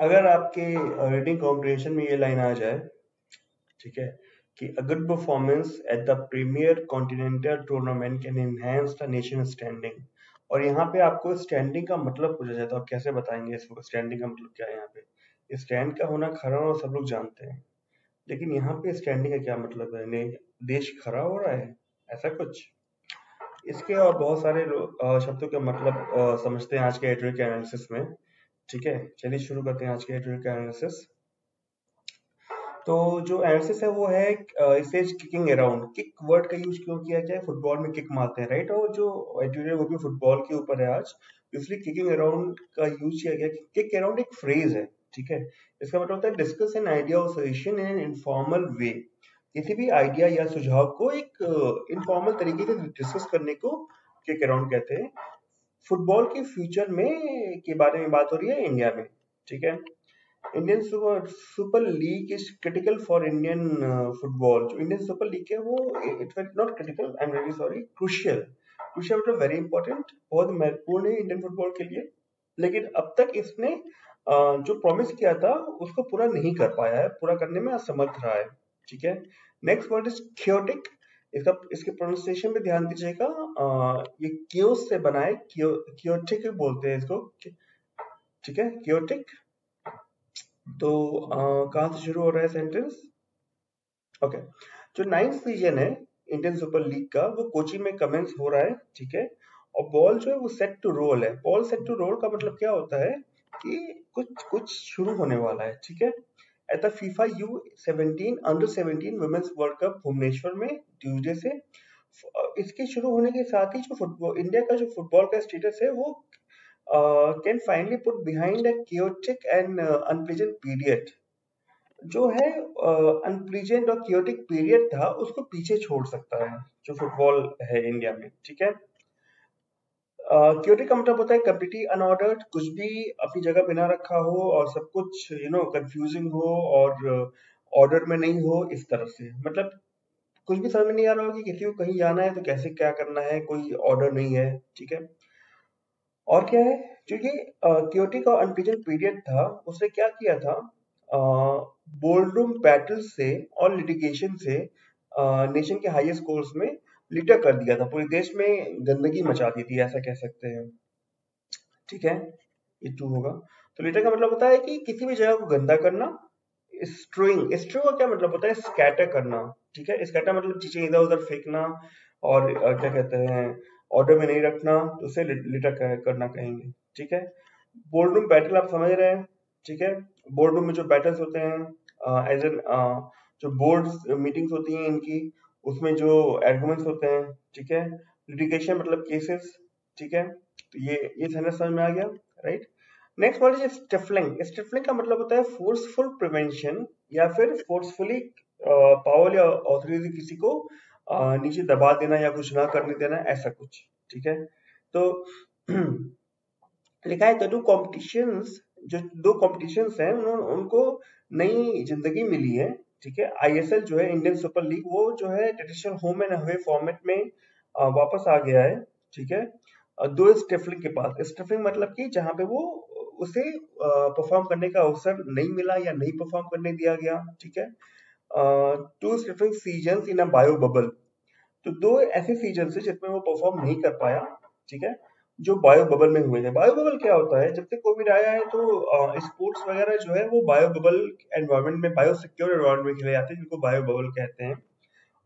अगर आपके reading comprehension में ये लाइन आ जाए, ठीक है, कि a good performance at the premier continental tournament can enhance the nation standing, और यहाँ पे आपको स्टैंडिंग का मतलब पूछा जाए तो आप कैसे बताएंगे इसको, स्टैंडिंग का मतलब क्या है? यहाँ पे स्टैंड का होना खड़ा होना सब लोग जानते हैं, लेकिन यहाँ पे स्टैंडिंग का क्या मतलब है? देश खड़ा हो रहा है, ऐसा कुछ? इसके और बहुत सारे शब्दों के मतलब समझते हैं आज के एटॉमिक एनालिसिस में। ठीक है, चलिए शुरू करते हैं आज के एटॉमिक एनालिसिस। तो जो एनालिसिस है वो है, इसे किकिंग अराउंड, किक वर्ड का यूज क्यों किया गया है? फुटबॉल में किक मारते हैं, राइट? और जो एटॉमिक वो भी फुटबॉल के ऊपर है आज, इसलिए किकिंग अराउंड का यूज किया गया। किक अराउंड एक फ्रेज है, ठीक है, इसका मतलब होता है डिस्कस एन आइडिया और सजेशन इन एन इनफॉर्मल वे। किसी भी आइडिया या सुझाव को एक इनफॉर्मल तरीके से डिस्कस करने को किक अराउंड कहते हैं। फुटबॉल के फ्यूचर में के बारे में बात हो रही है इंडिया में, ठीक है। Indian super league is critical for Indian football. जो इंडियन सुपर लीग है वो it's not critical, I am very sorry, crucial. Crucial मतलब वेरी इंपॉर्टेंट, बहुत महत्वपूर्ण है इंडियन फुटबॉल के लिए। लेकिन अब तक इसने जो प्रॉमिस किया था उसको पूरा नहीं कर पाया है, पूरा करने में असमर्थ रहा है, ठीक है। Next word is chaotic. इसके प्रोनाउंसिएशन पे ध्यान दीजिएगा। ये क्योस से बना है, क्योटिक बोलते हैं इसको, ठीक है, क्योटिक। तो कहाँ से शुरू हो रहा है सेंटेंस? ओके, जो 9th सीजन है इंडियन सुपर लीग का वो कोची में कमेंस हो रहा है, ठीक है। और बॉल जो है वो सेट टू रोल है। बॉल सेट टू रोल का मतलब क्या होता है कि कुछ कुछ शुरू होने वाला है, ठीक है। At the FIFA U17 under 17 women's World Cup Bhubaneswar में ट्यूसडे से। इसके शुरू होने के साथ ही जो फुटबॉल इंडिया का जो फुटबॉल का स्टेटस है वो can finally put behind a chaotic and unpleasant period. जो है अनप्लीजेंट और क्योटिक पीरियड था उसको पीछे छोड़ सकता है जो फुटबॉल है इंडिया में, ठीक है। क्योटिक का मतलब होता है कम्प्लीटली अनऑर्डर्ड, कुछ भी अपनी जगह बिना रखा हो और सब कुछ कंफ्यूजिंग हो और ऑर्डर में नहीं हो, इस तरह से। मतलब कुछ भी समझ में नहीं आ रहा हो कि किसी को कहीं जाना है तो कैसे क्या करना है, कोई ऑर्डर नहीं है, ठीक है। और क्या है, जो ये क्योटिक और अनप्लीजेंट पीरियड था उसने क्या किया था, बोर्डरूम बैटल से और लिटिगेशन से नेशन के हाईएस्ट कोर्ट्स में लिटर कर दिया था, पूरे देश में गंदगी मचा दी थी, ऐसा कह सकते हैं, ठीक है। ये टू होगा। तो लिटर का मतलब होता है कि किसी भी जगह को गंदा करना। स्ट्रोइंग, स्ट्रो का क्या मतलब होता है? स्कैटर करना, ठीक है। स्कैटर मतलब चीजें इधर उधर फेंकना और क्या कहते हैं, ऑर्डर में नहीं रखना, तो उसे लिटर करना कहेंगे, ठीक है। बोर्ड रूम बैटल आप समझ रहे हैं, ठीक है। बोर्ड रूम में जो बैटल्स होते हैं, एज एन जो बोर्ड मीटिंग्स होती हैं इनकी, उसमें जो आर्गुमेंट्स होते हैं, ठीक है। लिटिगेशन मतलब केसेस, ठीक है। तो ये सेंटेंस समझ में आ गया, right. Next word is stifling. Stifling का मतलब होता है फोर्सफुल प्रिवेंशन या फिर फोर्सफुली पावर या ऑथोरिटी किसी को नीचे दबा देना या कुछ ना करने देना, ऐसा कुछ, ठीक है। तो लिखा है द टू कॉम्पिटिशंस, जो दो कॉम्पिटिशंस हैं उनको नई जिंदगी मिली है, ठीक है। आईएसएल जो है इंडियन सुपर लीग, वो जो है traditional home and away format में वापस आ गया है, ठीक है। दो स्टिफलिंग के पास, स्टिफलिंग मतलब कि जहां पे वो उसे परफॉर्म करने का अवसर नहीं मिला या नहीं परफॉर्म करने दिया गया, ठीक है। Two stifling seasons in a bio bubble. तो दो ऐसे सीजन है जिसमें वो परफॉर्म नहीं कर पाया, ठीक है, जो बायो बबल में हुए थे। बायो बबल क्या होता है? जब से कोविड आया है तो स्पोर्ट्स वगैरह जो है वो बायो बबल एनवायरनमेंट में, बायो सिक्योर एनवायरनमेंट में खेले जाते हैं, जिनको बायो बबल कहते हैं।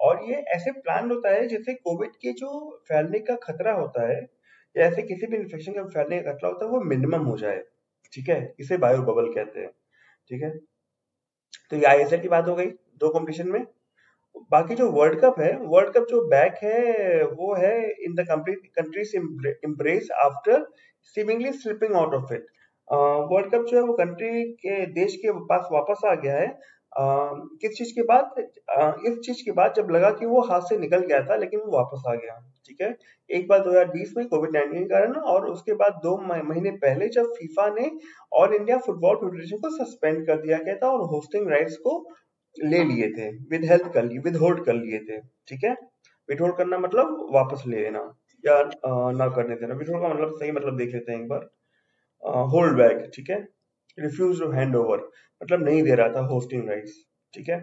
और ये ऐसे प्लान होता है जिससे कोविड के जो फैलने का खतरा होता है या ऐसे किसी भी इन्फेक्शन का फैलने का खतरा होता है वो मिनिमम हो जाए, ठीक है। इसे बायो बबल कहते हैं, ठीक है। तो ये आईएसएल की बात हो गई दो कंपटीशन में। बाकी जो वर्ल्ड कप है, वर्ल्ड कप जो बैक है वो है in the complete countries embrace after seemingly slipping out of it. World Cup जो है वो कंट्री के देश के पास वापस आ गया है। किस चीज के बाद? इस चीज के बाद जब लगा कि वो हाथ से निकल गया था, लेकिन वो वापस आ गया, ठीक है। एक बार 2020 में कोविड-19 के कारण, और उसके बाद 2 महीने पहले जब फीफा ने ऑल इंडिया फुटबॉल फेडरेशन को सस्पेंड कर दिया गया था और होस्टिंग राइट्स को ले लिए थे, विद होल्ड कर लिए थे, ठीक है। विद होल्ड करना मतलब वापस ले लेना या ना करने देना। विद होल्ड का मतलब सही मतलब देख लेते हैं एक बार। होल्ड बैक, ठीक है। रिफ्यूज टू हैंड ओवर, मतलब नहीं दे रहा था होस्टिंग राइट्स। ठीक है।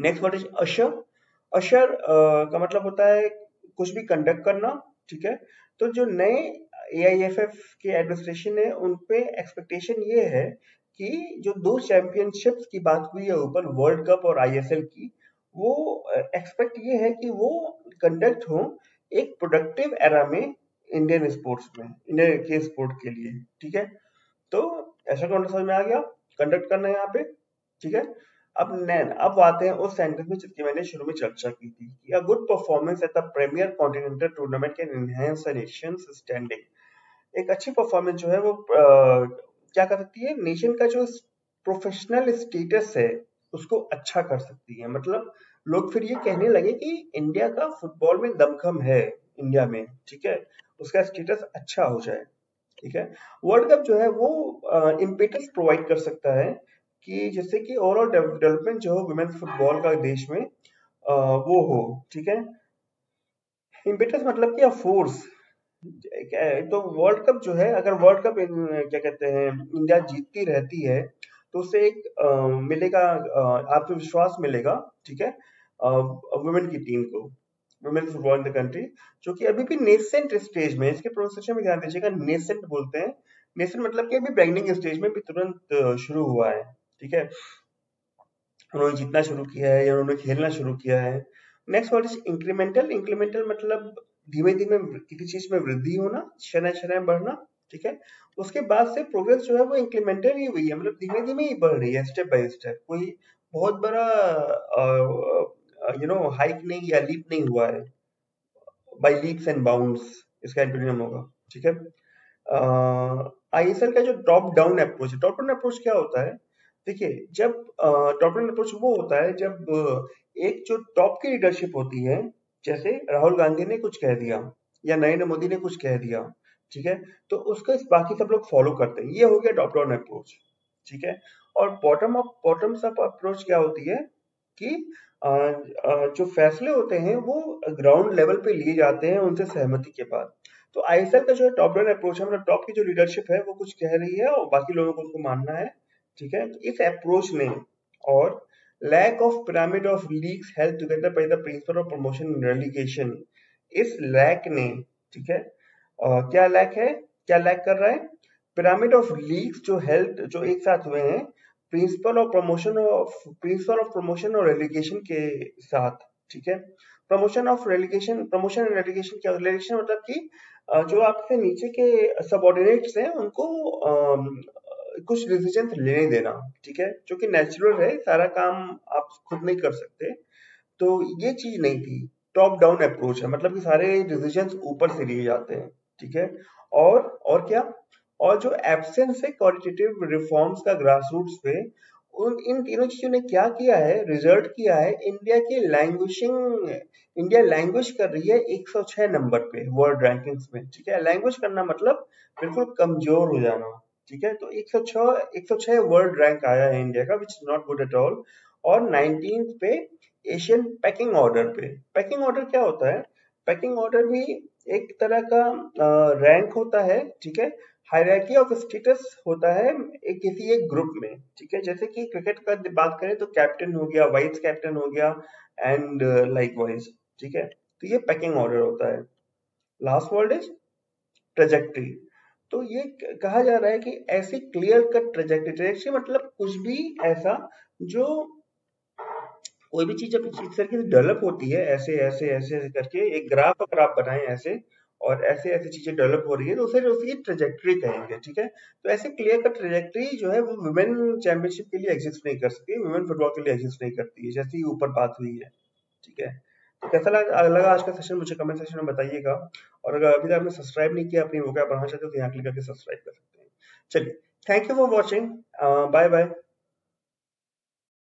नेक्स्ट वर्ड इज अशर। अशर का मतलब होता है कुछ भी कंडक्ट करना। ठीक है। तो जो नए AIFF के एडमिनिस्ट्रेशन है उन पे एक्सपेक्टेशन ये है कि जो दो चैंपियनशिप्स की बात हुई है ऊपर, वर्ल्ड कप और ISL की, वो एक्सपेक्ट ये है कि वो कंडक्ट हो एक प्रोडक्टिव एरा में इंडियन स्पोर्ट्स में, इंडियन के स्पोर्ट के लिए। ठीक है। तो ऐसा कॉन्टेक्स्ट समझ में आ गया, कंडक्ट करना है यहाँ पे। ठीक है। अब आते हैं उस सेंटेंस में जिसकी मैंने शुरू में चर्चा की थी कि a good performance at the premier continental tournament can enhance a nation's standing. एक अच्छी परफॉर्मेंस जो है वो क्या कर सकती है, नेशन का जो प्रोफेशनल स्टेटस है उसको अच्छा कर सकती है। मतलब लोग फिर ये कहने लगे कि इंडिया का फुटबॉल में दमखम है इंडिया में। ठीक है। उसका स्टेटस अच्छा हो जाए। ठीक है। वर्ल्ड कप जो है वो इम्पेटस प्रोवाइड कर सकता है कि जिससे कि ओवरऑल डेवलपमेंट जो हो वुमेन्स फुटबॉल का देश में वो हो। ठीक है। इम्पेटस मतलब क्या, फोर्स। तो वर्ल्ड कप जो है, अगर वर्ल्ड कप क्या कहते हैं इंडिया जीतती रहती है तो उससे एक मिलेगा, आत्मविश्वास मिलेगा। ठीक है। वुमेन की टीम को, women football in the country, जो कि अभी भी नेसेंट स्टेज में है। इसके प्रोनाउंसिएशन में ध्यान दीजिएगा, नेसेंट बोलते हैं। नेसेंट मतलब कि अभी बिगिनिंग स्टेज में भी, तुरंत शुरू हुआ है। ठीक है। उन्होंने जीतना शुरू किया है या उन्होंने खेलना शुरू किया है। Next word is incremental. Incremental मतलब धीमे धीमे किसी चीज में वृद्धि होना, शरह शरह बढ़ना। ठीक है। उसके बाद से प्रोग्रेस जो है वो इंक्रीमेंटल ही हुई है, मतलब धीमे धीमे ही बढ़ रही है, स्टेप बाय स्टेप। कोई बहुत बड़ा हाइक नहीं या लीप नहीं हुआ है, बाय लीप्स एंड बाउंड्स इसका एंटोनियम होगा। ठीक है। ISL का जो टॉप डाउन अप्रोच है, टॉप डाउन अप्रोच क्या होता है, देखिए जब टॉप डाउन अप्रोच वो होता है जब एक जो टॉप की लीडरशिप होती है, जैसे राहुल गांधी ने कुछ कह दिया या नरेंद्र मोदी ने कुछ कह दिया। ठीक है। तो उसको बाकी सब लोग फॉलो करते हैं, ये हो गया टॉप डाउन अप्रोच। ठीक है। और बॉटम्स अप अप्रोच क्या होती है कि जो फैसले होते हैं वो ग्राउंड लेवल पे लिए जाते हैं उनसे सहमति के बाद। तो ISL का जो है टॉप डाउन अप्रोच है, मतलब टॉप की जो लीडरशिप है वो कुछ कह रही है और बाकी लोगों को उसको मानना है। ठीक है। तो इस अप्रोच ने और lack of pyramid of leagues held together by the principle of promotion and relegation, इस लैक ने, ठीक है, क्या लैक है, क्या लैक कर रहा है, पिरामिड ऑफ लीग्स जो हेल्ड, जो एक साथ हुए हैं प्रिंसिपल ऑफ प्रमोशन और रेलीगेशन के साथ। ठीक है। Promotion of relegation, promotion and relegation क्या, रेलीगेशन मतलब कि जो आपसे नीचे के सबऑर्डिनेट्स हैं उनको कुछ डिसीजन लेने देना। ठीक है। जो कि नेचुरल है, सारा काम आप खुद नहीं कर सकते। तो ये चीज नहीं थी, टॉप डाउन अप्रोच है, मतलब कि सारे डिसीजंस ऊपर से लिए जाते हैं। ठीक है। और क्या, और जो एब्सेंस है क्वालिटेटिव रिफॉर्म्स का ग्रासरूट्स पे, उन इन तीनों चीजों ने क्या किया है, रिजल्ट किया है इंडिया की लैंग्वेजिंग, इंडिया लैंग्वेज कर रही है 106 नंबर पे वर्ल्ड रैंकिंग्स में। ठीक है। लैंग्वेज करना मतलब बिल्कुल कमजोर हो जाना। ठीक है। तो 106 वर्ल्ड रैंक आया है इंडिया का, which is not good at all. और 19th पे एशियन पैकिंग ऑर्डर पे। पैकिंग ऑर्डर क्या होता है, पैकिंग ऑर्डर भी एक तरह का रैंक होता है। ठीक है। हायरार्की ऑफ स्टेटस होता है किसी एक ग्रुप में। ठीक है। जैसे कि क्रिकेट का बात करें तो कैप्टन हो गया, वाइस कैप्टन हो गया, एंड लाइक वाइज। ठीक है। तो ये पैकिंग ऑर्डर होता है। Last word is trajectory. तो ये कहा जा रहा है कि ऐसी क्लियर कट ट्रेजेक्ट्री, ट्रेजेक्ट्री मतलब कुछ भी ऐसा जो, कोई भी चीज जब इस तरीके से डेवलप होती है, ऐसे ऐसे ऐसे ऐसे करके एक ग्राफ अगर आप बनाएं ऐसे, और ऐसे ऐसे चीजें डेवलप हो रही है तो उसे उसकी ट्रेजेक्ट्री कहेंगे। ठीक है। तो ऐसे क्लियर कट ट्रेजेक्ट्री जो है वो वुमेन चैंपियनशिप के लिए एग्जिस्ट नहीं कर सकती, वुमेन फुटबॉल के लिए एग्जिस्ट नहीं करती है, जैसी ऊपर बात हुई है। ठीक है। तो कैसा लगा आज का सेशन, मुझे कमेंट सेक्शन में बताइएगा। और अगर अभी तक आपने सब्सक्राइब नहीं किया, अपनी वो क्या बढ़ाना चाहते हो तो यहाँ क्लिक करके सब्सक्राइब कर सकते हैं। चलिए, thank you for watching, bye bye.